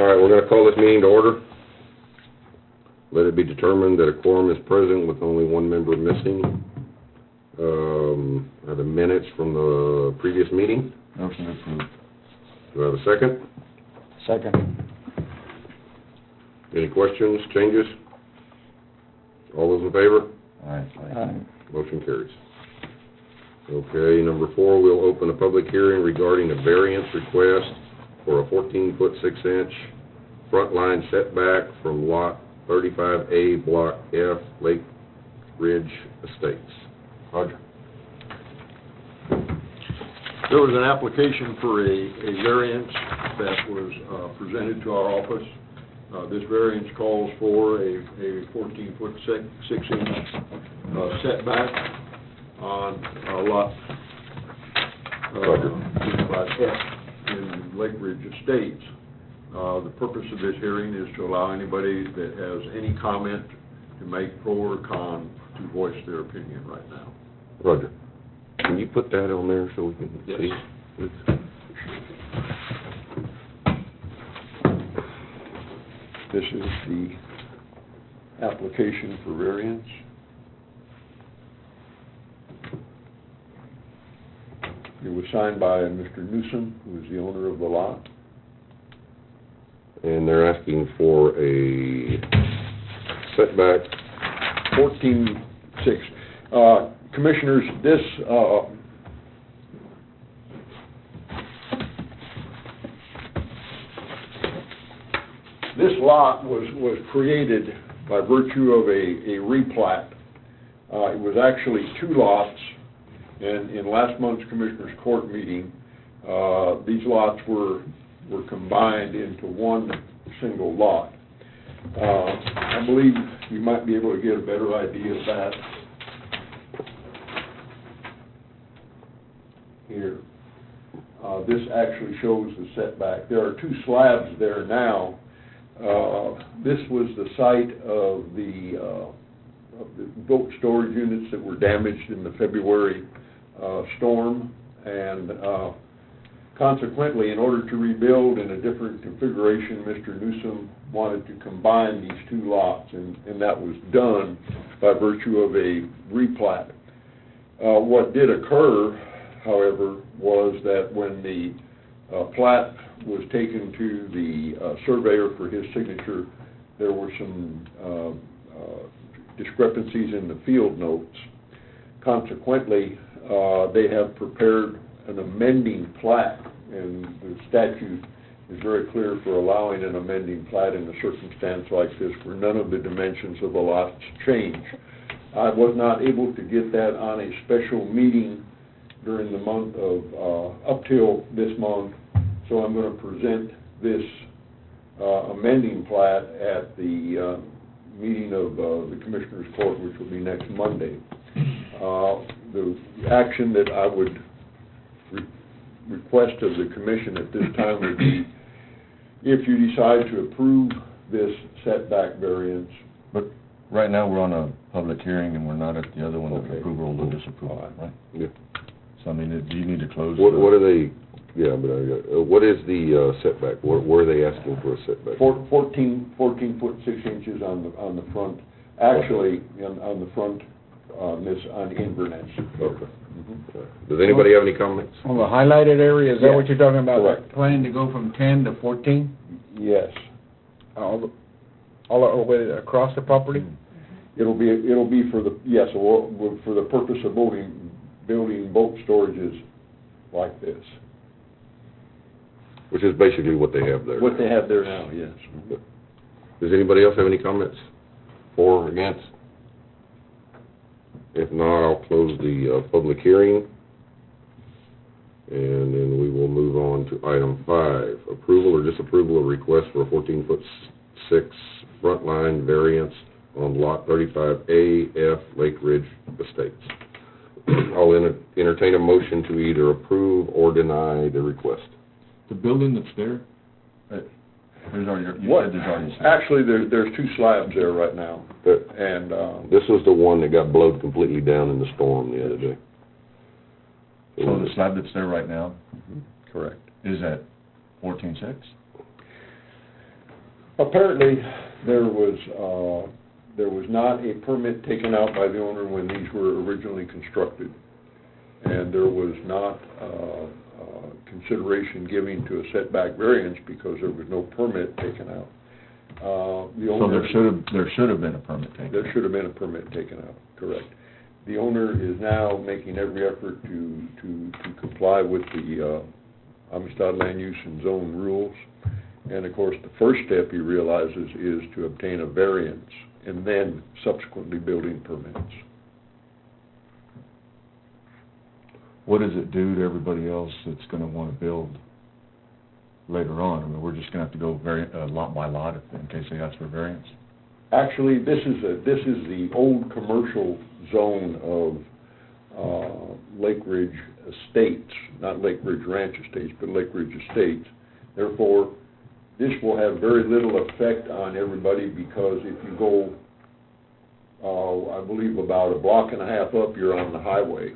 All right, we're going to call this meeting to order. Let it be determined that a quorum is present with only one member missing. I have the minutes from the previous meeting. Motion approved. Do I have a second? Second. Any questions, changes? All those in favor? Aye. Motion carries. Okay, number 4, we'll open a public hearing regarding a variance request for a 14-foot 6-inch front line setback from Lot 35A, Block F, Lake Ridge Estates. Roger. There was an application for a variance that was presented to our office. This variance calls for a 14-foot 6-inch setback on lot 35F in Lake Ridge Estates. The purpose of this hearing is to allow anybody that has any comment to make pro or con to voice their opinion right now. Roger. Can you put that on there so we can Yes. see? Please? This is the application for variance. It was signed by Mr. Newsom, who is the owner of the lot. And they're asking for a setback. 14.6. Commissioners, this lot was created by virtue of a replat. It was actually 2 lots, and in last month's Commissioners Court meeting, these lots were combined into one single lot. I believe you might be able to get a better idea of that here. This actually shows the setback. There are 2 slabs there now. This was the site of the boat storage units that were damaged in the February storm, and consequently, in order to rebuild in a different configuration, Mr. Newsom wanted to combine these 2 lots, and that was done by virtue of a replat. What did occur, however, was that when the plat was taken to the surveyor for his signature, there were some discrepancies in the field notes. Consequently, they have prepared an amending plat, and the statute is very clear for allowing an amending plat in a circumstance like this where none of the dimensions of the lots change. I was not able to get that on a special meeting during the month of, up till this month, so I'm going to present this amending plat at the meeting of the Commissioners Court, which will be next Monday. The action that I would request of the Commission at this time would be, if you decide to approve this setback variance. But right now, we're on a public hearing, and we're not at the other one, of Okay. approval or disapproval, right? Yeah. So, I mean, do you need to close? What are they, yeah, but what is the setback? Where are they asking for a setback? 14-foot 6 inches on the front, actually, on the front, on Inverness. Okay. Does anybody have any comments? On the highlighted area, is that what you're talking about? Correct. Planning to go from 10 to 14, Yes. all the way across the property? It'll be for the, yes, for the purpose of building boat storages like this. Which is basically what they have there. What they have there now, yes. Does anybody else have any comments? For or against? If not, I'll close the public hearing. And then we will move on to item 5, approval or disapproval of request for a 14-foot 6 front line variance on lot 35A, F, Lake Ridge Estates. I'll entertain a motion to either approve or deny the request. The building that's there, there's already, you What? said there's already... Actually, there's 2 slabs there right now, and This was the one that got blowed completely down in the storm the other day. So the slab that's there right now correct. is at 14.6? Apparently, there was not a permit taken out by the owner when these were originally constructed. And there was not, consideration given to a setback variance because there was no permit taken out. The So owner. there should have been a permit taken. There should have been a permit taken out, correct. The owner is now making every effort to comply with the Amistad Land Use and Zone rules. And of course, the first step he realizes is to obtain a variance and then subsequently building permits. What does it do to everybody else that's gonna wanna build later on? I mean, we're just gonna have to go lot by lot in case they ask for variance? Actually, this is the old commercial zone of Lake Ridge Estates, not Lake Ridge Ranch Estates, but Lake Ridge Estates. Therefore, this will have very little effect on everybody because if you go, I believe about a block and a half up, you're on the highway.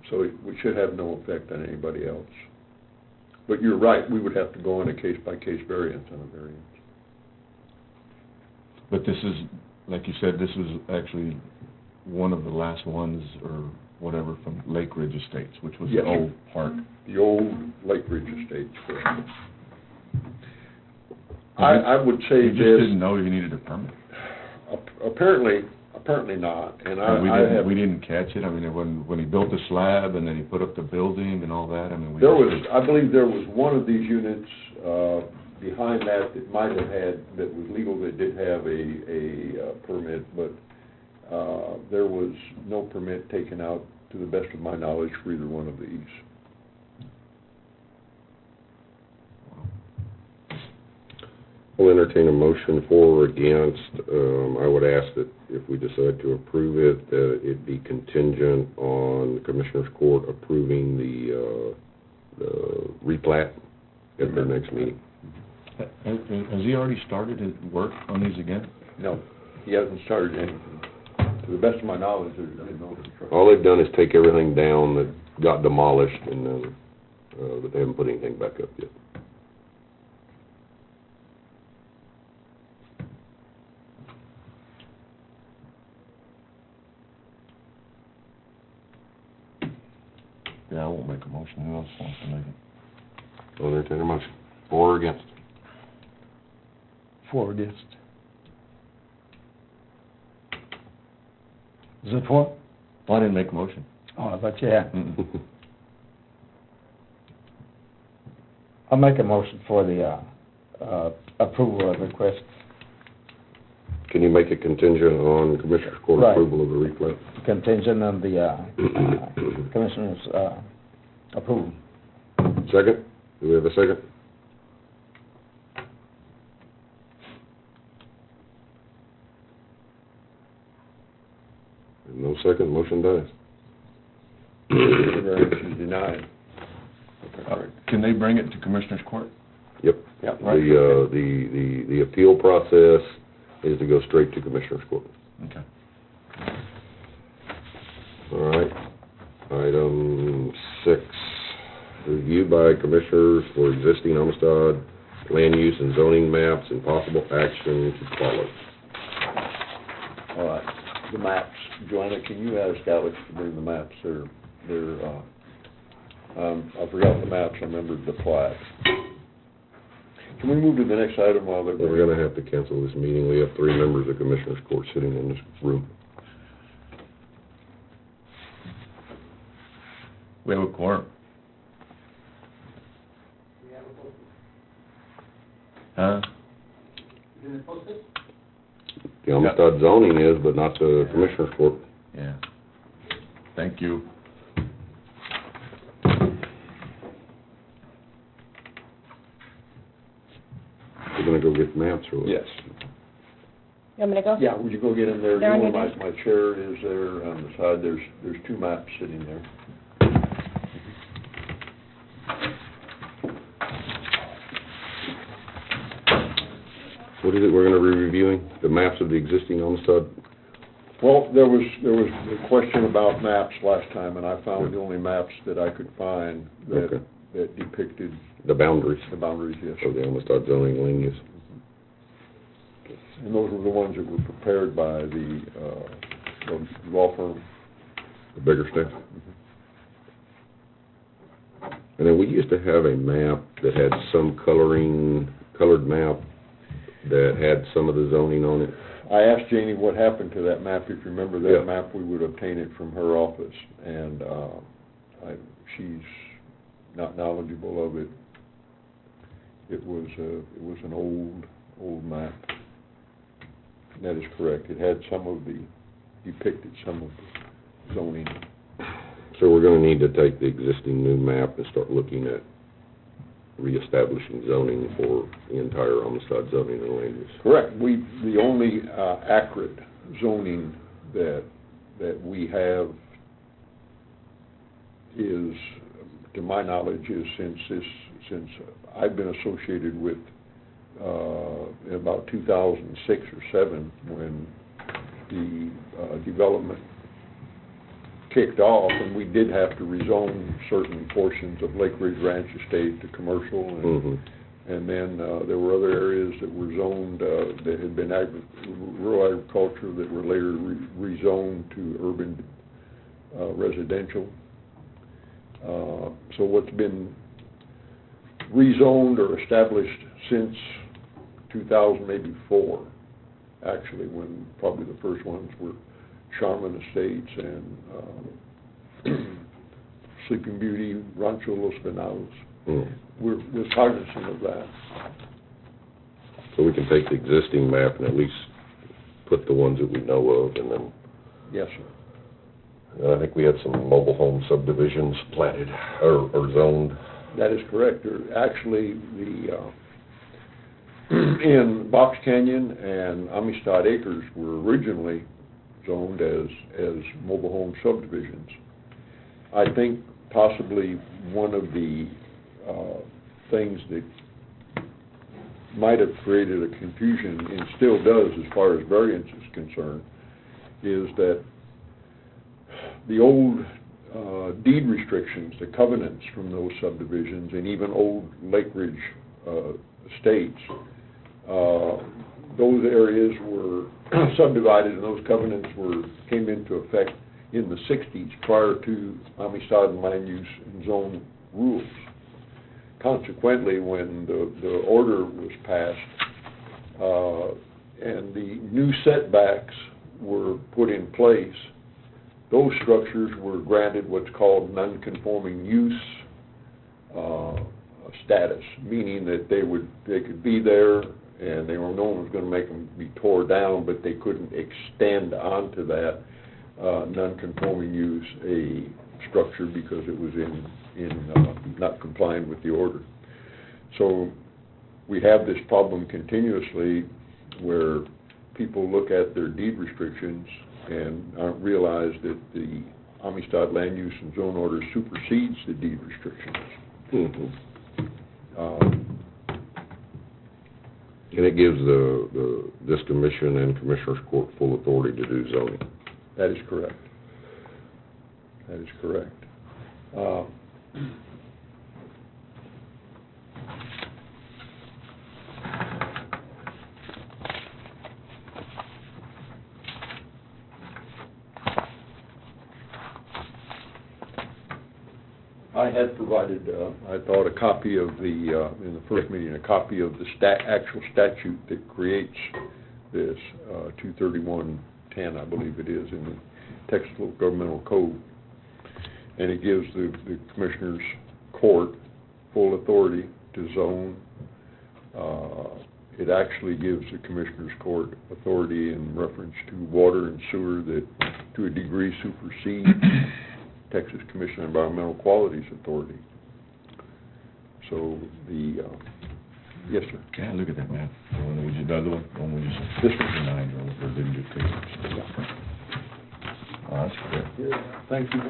So it should have no effect on anybody else. But you're right, we would have to go on a case-by-case variance on a variance. But this is, like you said, this was actually one of the last ones, or whatever, from Lake Ridge Estates, which was the Yes. old park. The old Lake Ridge Estates, correct. I would say You just this, didn't know you needed a permit. apparently not, and And I have... we didn't catch it, I mean, when he built the slab and then he put up the building and all that, I mean, we... I believe there was one of these units, behind that might have had, that was legal, that did have a permit, but, there was no permit taken out, to the best of my knowledge, for either one of these. I'll entertain a motion for or against. I would ask that if we decide to approve it, that it be contingent on the Commissioners Court approving the replat at their next meeting. Has he already started his work on these again? No, he hasn't started anything. To the best of my knowledge, there's been no construction. All they've done is take everything down that got demolished, and then, but they haven't put anything back up yet. Yeah, I won't make a motion, who else wants to make it? I'll entertain a motion. For or against? For or against? Is it for? Well, I didn't make a motion. Oh, I thought you had. Mm-mm. I'll make a motion for the, approval of request. Can you make a contingent on Commissioners Court Right. approval of the replat? Contingent on the, Commissioner's, approval. Second? Do we have a second? No second, motion dies. The variance is denied. Can they bring it to Commissioners Court? Yep. Yep. The appeal process is to go straight to Commissioners Court. Okay. All right. Item 6, review by Commissioners for existing Amistad land use and zoning maps and possible action to follow. All right, the maps. Joanna, can you ask Alex to bring the maps? I forgot the maps, I remembered the plat. Can we move to the next item while they're... We're gonna have to cancel this meeting. We have 3 members of Commissioners Court sitting in this room. We have a quorum. Huh? The Amistad zoning is, but not the Commissioners Court. Yeah. Thank you. We're gonna go get maps or what? Yes. You want me to go? Yeah, would you go get in there? They're on You know, your desk. my chair is there on the side. There's 2 maps sitting there. What is it we're gonna be reviewing? The maps of the existing Amistad? Well, there was a question about maps last time, and I found the only maps that I could find that Okay. that depicted The boundaries the boundaries, yes. of the Amistad zoning land use. And those were the ones that were prepared by the law firm. The bigger stuff? And then we used to have a map that had some colored map that had some of the zoning on it. I asked Janie what happened to that map. If you remember that Yeah. map, we would obtain it from her office, and she's not knowledgeable of it. It was an old map. That is correct. It had depicted some of the zoning. So we're gonna need to take the existing new map and start looking at reestablishing zoning for the entire Amistad zoning and land use. Correct. The only accurate zoning that we have is, to my knowledge, is since I've been associated with in about 2006 or 7, when the development kicked off, and we did have to rezone certain portions of Lake Ridge Ranch Estate to commercial, and then there were other areas that were zoned that had been rural agriculture that were later rezoned to urban residential. So what's been rezoned or established since 2000, maybe 4, actually, when probably the first ones were Charmin Estates and Sleeping Beauty, Rancho Los Venados. We're cognizant of that. So we can take the existing map and at least put the ones that we know of, and then, Yes, sir. I think we had some mobile home subdivisions platted, or zoned. That is correct. Actually, in Box Canyon and Amistad Acres were originally zoned as mobile home subdivisions. I think possibly one of the things that might have created a confusion, and still does as far as variance is concerned, is that the old deed restrictions, the covenants from those subdivisions, and even old Lake Ridge estates, those areas were subdivided, and those covenants came into effect in the 60s, prior to Amistad and land use and zone rules. Consequently, when the order was passed and the new setbacks were put in place, those structures were granted what's called non-conforming use status, meaning that they could be there, and no one was going to make them be tore down, but they couldn't extend onto that non-conforming use a structure because it was not complying with the order. So we have this problem continuously where people look at their deed restrictions and don't realize that the Amistad Land Use and Zone Order supersedes the deed restrictions. And it gives this commission and Commissioners Court full authority to do zoning. That is correct. That is correct. I had provided, I thought, a copy of in the first meeting, a copy of the actual statute that creates this 23110, I believe it is, in the Texas Local Governmental Code. And it gives the Commissioners Court full authority to zone. It actually gives the Commissioners Court authority in reference to water and sewer that, to a degree, supersedes Texas Commission on Environmental Quality's authority. So yes, sir. Yeah, look at that map. The one we just, the other one, the one we just. This one. Denied, or didn't get taken. Oh, that's good. Thank you.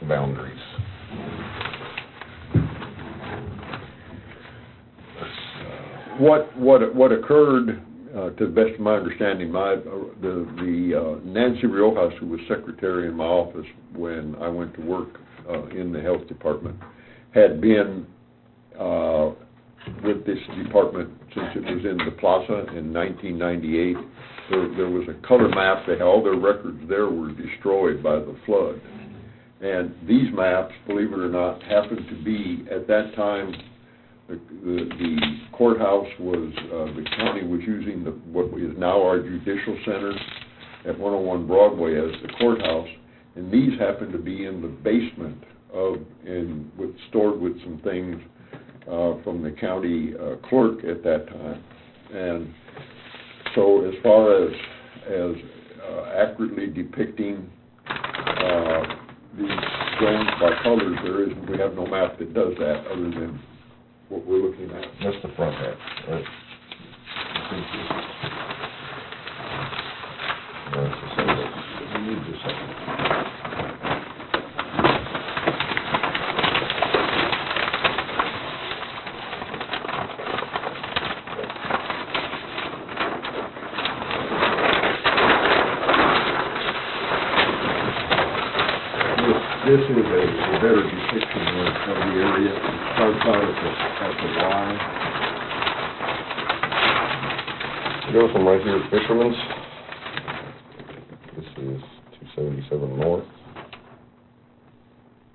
boundaries. What occurred, to the best of my understanding, the Nancy Riojas, who was secretary in my office when I went to work in the health department, had been with this department since it was in the plaza in 1998. There was a color map. All their records there were destroyed by the flood. And these maps, believe it or not, happened to be, at that time, the courthouse was, the county was using what is now our judicial center at 101 Broadway as the courthouse, and these happened to be in the basement stored with some things from the county clerk at that time. And so as far as accurately depicting these zones by colors, we have no map that does that other than what we're looking at. That's the front half, right? That's the second. We need the second. This is a better depiction of the area. It starts out at the Y. Go from right here at Fisherman's. This is 277 north.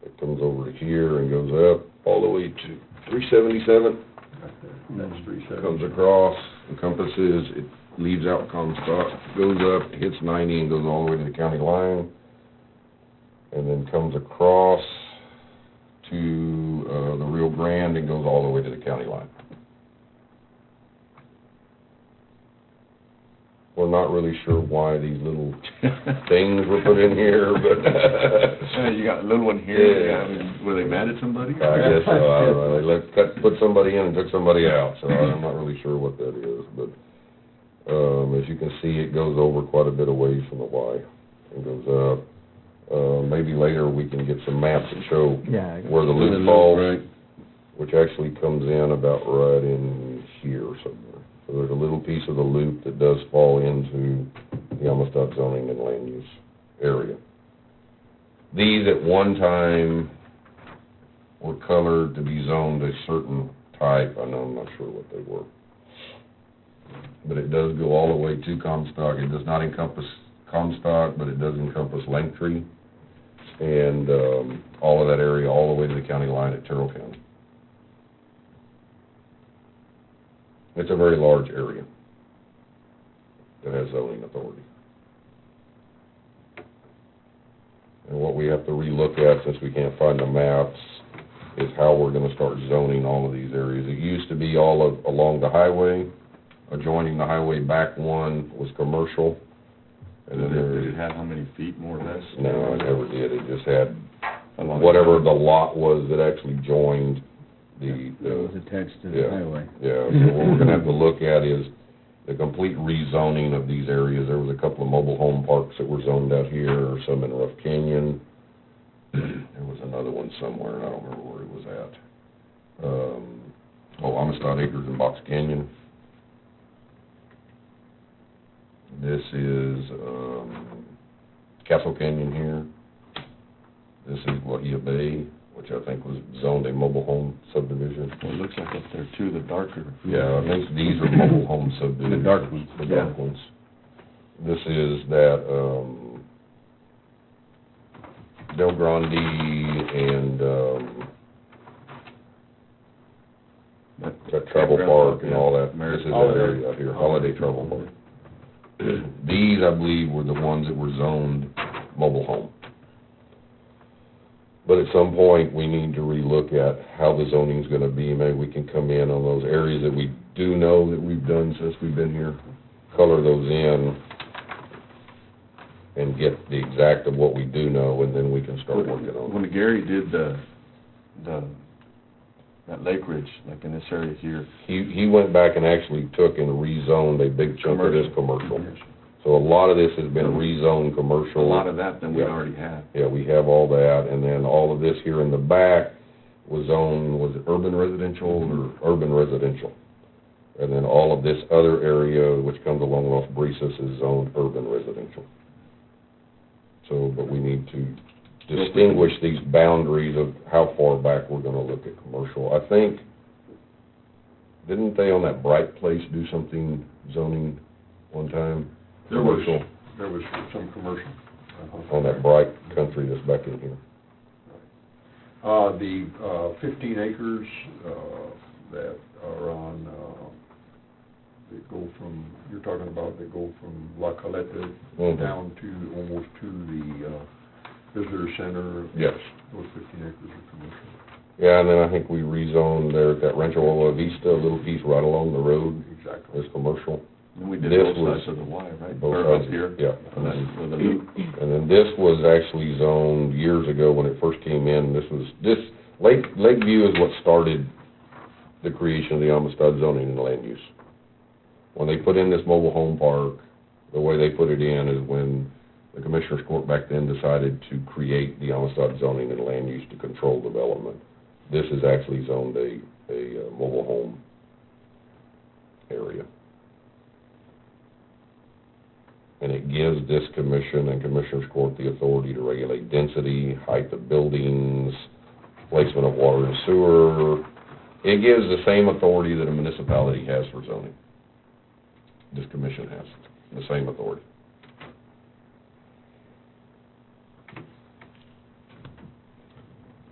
It comes over to here and goes up all the way to 377. That's 370. Comes across, encompasses, it leaves out Comstock, goes up, hits 90 and goes all the way to the county line. And then comes across to the Rio Grande and goes all the way to the county line. We're not really sure why these little things were put in here, but... You got a little one here, Yeah. were they mad at somebody? I guess so, I don't know, they put somebody in and took somebody out, so I'm not really sure what that is, but, as you can see, it goes over quite a bit away from the Y, and goes up. Maybe later we can get some maps that show where the loop falls, which actually comes in about right in here somewhere. So there's a little piece of the loop that does fall into the Amistad zoning and land use area. These at one time were colored to be zoned a certain type. I know, I'm not sure what they were. But it does go all the way to Comstock. It does not encompass Comstock, but it does encompass Langtree and all of that area, all the way to the county line at Terrell County. It's a very large area that has zoning authority. And what we have to relook at, since we can't find the maps, is how we're going to start zoning all of these areas. It used to be all along the highway. Adjoining the highway back one was commercial. And then Did it have how many feet, more or less? No, it never did. It just had whatever the lot was that actually joined the... That was attached to the Yeah. highway. Yeah, so what we're gonna have to look at is the complete rezoning of these areas. There was a couple of mobile home parks that were zoned out here, some in Rough Canyon. There was another one somewhere, and I don't remember where it was at. Amistad Acres in Box Canyon. This is Castle Canyon here. This is Wahia Bay, which I think was zoned a mobile home subdivision. Well, it looks like up there too, the darker. Yeah, I think these are mobile home subdivisions. The dark ones. The dark ones. This is that, Del Grande and, that travel park and all that. This is that area out here, Holiday Travel Park. These, I believe, were the ones that were zoned mobile home. But at some point, we need to relook at how the zoning's gonna be. Maybe we can come in on those areas that we do know that we've done since we've been here, color those in, and get the exact of what we do know, and then we can start working on it. When Gary did that Lake Ridge, like in this area here. He went back and actually took and rezoned a big chunk of this commercial. So a lot of this has been rezoned A commercial. lot of that than we Yeah. already had. Yeah, we have all that, and then all of this here in the back was zoned, was it urban residential or urban residential? And then all of this other area, which comes along Los Brisas, is zoned urban residential. So, but we need to distinguish these boundaries of how far back we're gonna look at commercial. I think, didn't they on that Bright Place do something zoning one time? There was Commercial, some commercial. on that Bright Country that's back in here. The 15 acres that are on, that go from, you're talking about, that go from La Caleta Mhm. down to, almost to the visitor center. Yes. Those 15 acres are commercial. Yeah, and then I think we rezoned there at that Rancho Ola Vista, a little piece right along the road Exactly. as commercial. And we did This both was- sides of the Y, right? Both Or up sides, here. yeah. And then with the loop. And then this was actually zoned years ago when it first came in. Lakeview is what started the creation of the Amistad zoning and land use. When they put in this mobile home park, the way they put it in is when the Commissioners Court back then decided to create the Amistad zoning and land use to control development. This is actually zoned a mobile home area. And it gives this commission and Commissioners Court the authority to regulate density, height of buildings, placement of water and sewer. It gives the same authority that a municipality has for zoning. This commission has the same authority.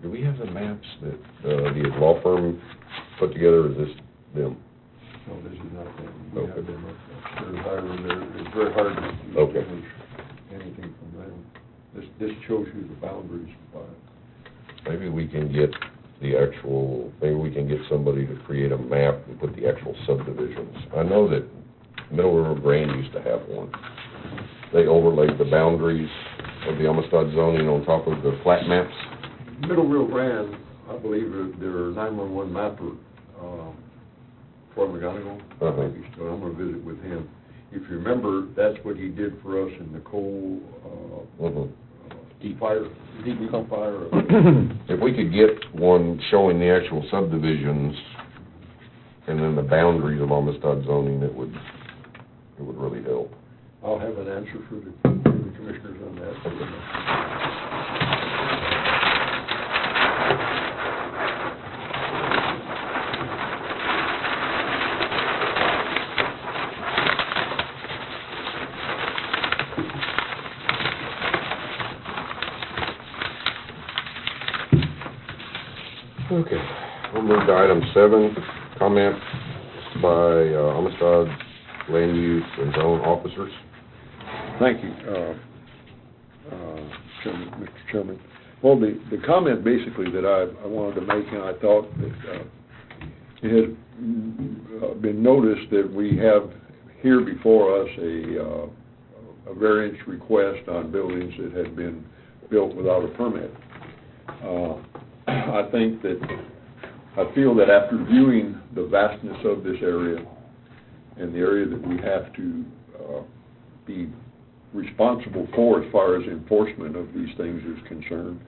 Do we have the maps that the law firm put together, or is this them? No, this is not them. We Okay. have them they're hiring, it's very hard to Okay. distinguish anything from them. This shows you the boundaries by, Maybe we can get maybe we can get somebody to create a map and put the actual subdivisions. I know that Middle River Grand used to have one. They overlaid the boundaries of the Amistad zoning on top of the plat maps. Middle Rio Grande, I believe their 911 mapper, Troy McGonigal, Uh-huh. maybe still, I'm gonna visit with him. If you remember, that's what he did for us in the coal, Mhm. fire, deep fire. If we could get one showing the actual subdivisions and then the boundaries of Amistad zoning, it would really help. I'll have an answer for the commissioners on that. Okay, we'll move to item 7, comment by Amistad land use and zone officers. Thank you, Mr. Chairman. Well, the comment basically that I wanted to make, and I thought that it has been noticed that we have here before us a variance request on buildings that had been built without a permit. I feel that after viewing the vastness of this area and the area that we have to be responsible for as far as enforcement of these things is concerned,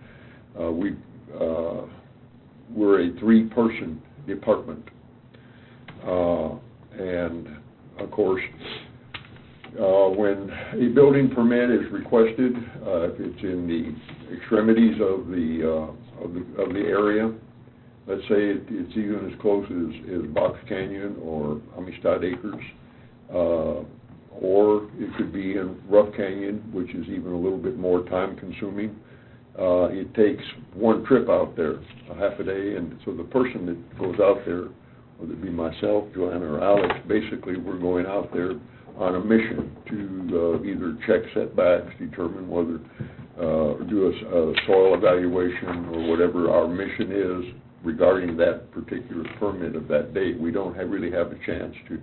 we're a 3-person department. And of course, when a building permit is requested, if it's in the extremities of the area, let's say it's even as close as Box Canyon or Amistad Acres, or it could be in Rough Canyon, which is even a little bit more time-consuming. It takes one trip out there, a half a day, and so the person that goes out there, whether it be myself, Joanna, or Alex, basically we're going out there on a mission to either check setbacks, determine whether, do a soil evaluation, or whatever our mission is regarding that particular permit of that date. We don't really have a chance to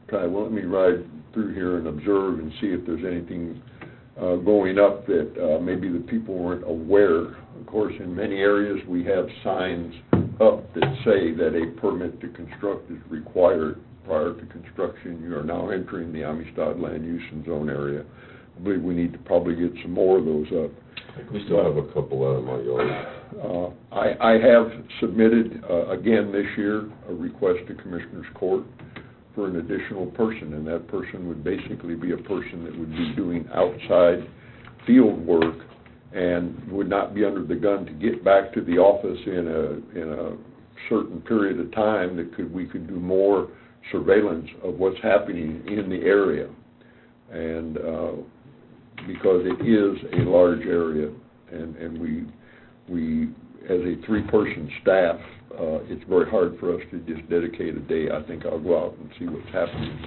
try, well, let me ride through here and observe and see if there's anything going up that maybe the people weren't aware. Of course, in many areas, we have signs up that say that a permit to construct is required prior to construction. You are now entering the Amistad land use and zone area. I believe we need to probably get some more of those up. We still have a couple out of my yard. I have submitted, again this year, a request to Commissioners Court for an additional person, and that person would basically be a person that would be doing outside field work and would not be under the gun to get back to the office in a certain period of time that we could do more surveillance of what's happening in the area. And because it is a large area, and we as a three-person staff, it's very hard for us to just dedicate a day. I think I'll go out and see what's happening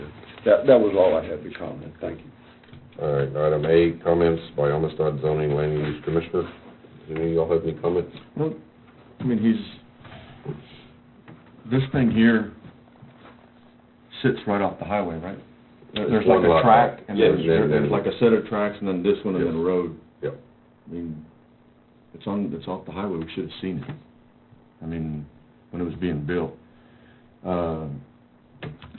there. That was all I had to comment. Thank you. All right, item A, comments by Amistad zoning land use commissioner. Any of y'all have any comments? Well, I mean, this thing here sits right off the highway, right? There's like a track, and there's like a set of tracks, and then this one, and then a road. Yep. I mean, it's off the highway, we should have seen it. I mean, when it was being built. And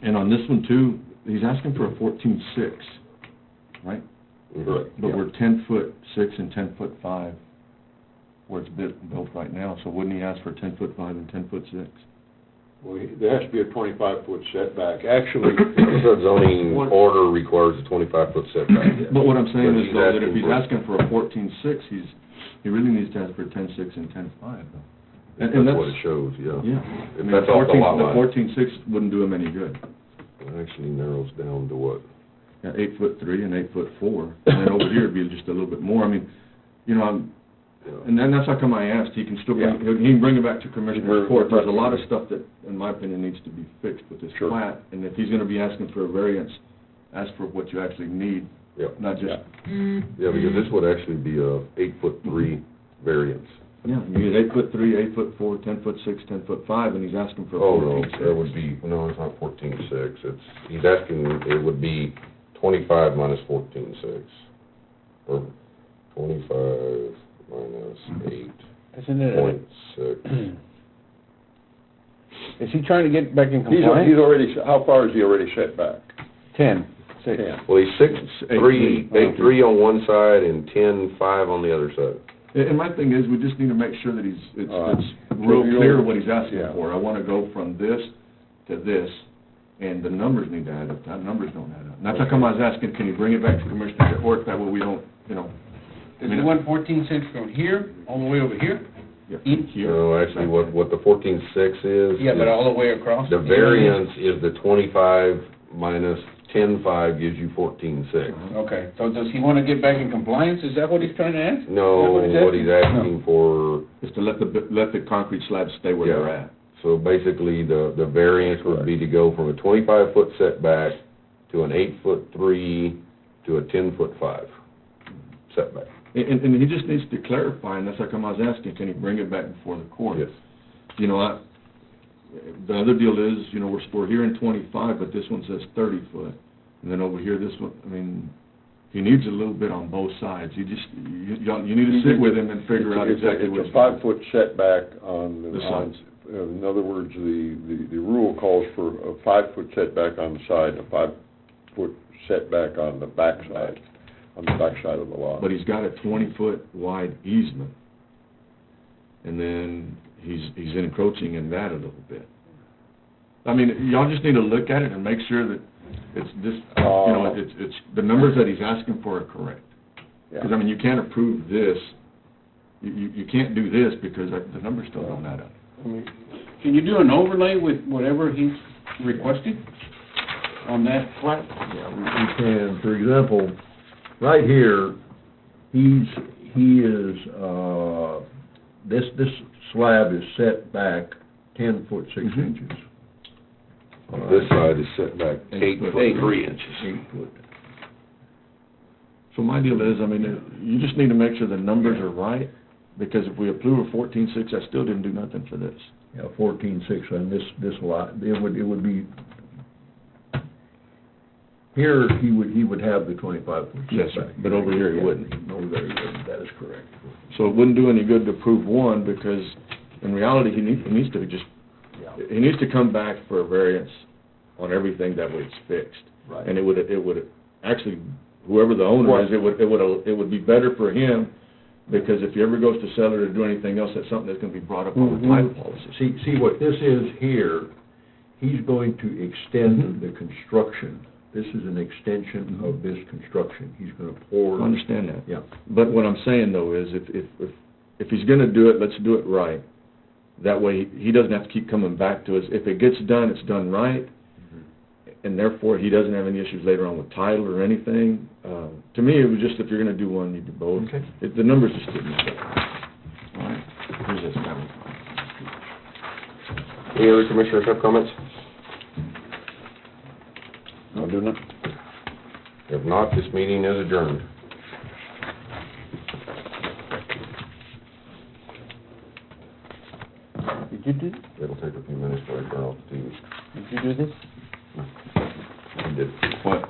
on this one too, he's asking for a 14.6, right? Right. But we're 10'6" and 10'5", where it's built right now, so wouldn't he ask for 10'5" and 10'6"? Well, there has to be a 25-foot setback. Actually, The zoning order requires a 25-foot setback. But what I'm saying But is, he's though, that if asking he's for- asking for a 14.6, he really needs to ask for a 10'6" and 10'5", though. That's what it shows, yeah. Yeah. If that's off the lot line. The 14.6 wouldn't do him any good. It actually narrows down to what? Yeah, 8'3" and 8'4", and then over here it'd be just a little bit more. I mean, you know, and then that's how come I asked. He can still bring, he can bring it back to Commissioner's Court. There's a lot of stuff that, in my opinion, needs to be fixed with this Sure. plat, and if he's gonna be asking for a variance, ask for what you actually need, Yep. not just, Yeah, because this would actually be a 8'3" variance. yeah, you need 8'3", 8'4", 10'6", 10'5", and he's asking for a Oh, no, 14.6. that would be, no, it's not 14.6, he's asking, it would be 25 minus 14.6, or 25 minus 8.6. Isn't it, is he trying to get back in he's compliance? already, how far is he already set back? 10. 10. Well, he's 8'3" on one side and 10'5" on the other side. And my thing is, we just need to make sure that it's so real you'll- clear what he's asking yeah. for. I wanna go from this to this, and the numbers need to add up. The numbers don't add up. And that's how come I was asking, can you bring it back to Commissioner's Court, that way we don't, you know. Is it 114.6 from here, all the way over here? Yeah, In- here. No, actually, what the 14.6 is. Yeah, but all the way across? The variance is the 25 minus 10'5" gives you 14.6. Okay, so does he want to get back in compliance? Is that what he's trying to ask? No, Is that what he's asking for, Is to let the concrete slabs stay where they're Yeah. at. so basically, the variance would be to go from a 25-foot setback to an 8'3" to a 10'5" setback. And he just needs to clarify, and that's how come I was asking, can he bring it back before the court? Yes. You know, the other deal is, you know, we're here in 25, but this one says 30 foot. And then over here, this one, I mean, he needs a little bit on both sides. You need to sit with him and figure out exactly what. It's a 5-foot setback on The sides. In other words, the rule calls for a 5-foot setback on the side, and a 5-foot setback on the backside, of the lot. But he's got a 20-foot wide easement. And then he's encroaching in that a little bit. I mean, y'all just need to look at it and make sure that it's this, you know, it's, the numbers that he's asking for are correct. Because, I mean, you can't approve this, you can't do this because the numbers still don't add up. Can you do an overlay with whatever he's requested on that plat? Yeah, we can, for example, right here, he is, this slab is set back 10 foot 6 inches. This side is set back 8'3" inches. 8 foot. So my deal is, I mean, you just need to make sure the numbers are right, because if we approve a 14.6, that still didn't do nothing for this. Yeah, 14.6 on this lot, it would be, here, he would have the 25 foot Yes, sir, setback. but over here he wouldn't. Over there he wouldn't, that is correct. So it wouldn't do any good to approve one, because in reality, he needs to just, he needs to come back for a variance on everything, that way it's fixed. Right. And it would, actually, whoever the owner is, it would be better for him, because if he ever goes to sell it or do anything else, that's something that's gonna be brought up on the title policy. See what this is here, he's going to extend the construction. This is an extension of this construction. He's gonna pour. I understand that. Yeah. But what I'm saying, though, is if he's gonna do it, let's do it right. That way, he doesn't have to keep coming back to us. If it gets done, it's done right, and therefore, he doesn't have any issues later on with title or anything. To me, it was just, if you're gonna do one, you do both. Okay. The numbers just didn't match up. All right, here's this guy. Any other commissioners have comments? I'll do that. If not, this meeting is adjourned. Did you do, It'll take a few minutes for I turn off the TV. did you do this? He did. What?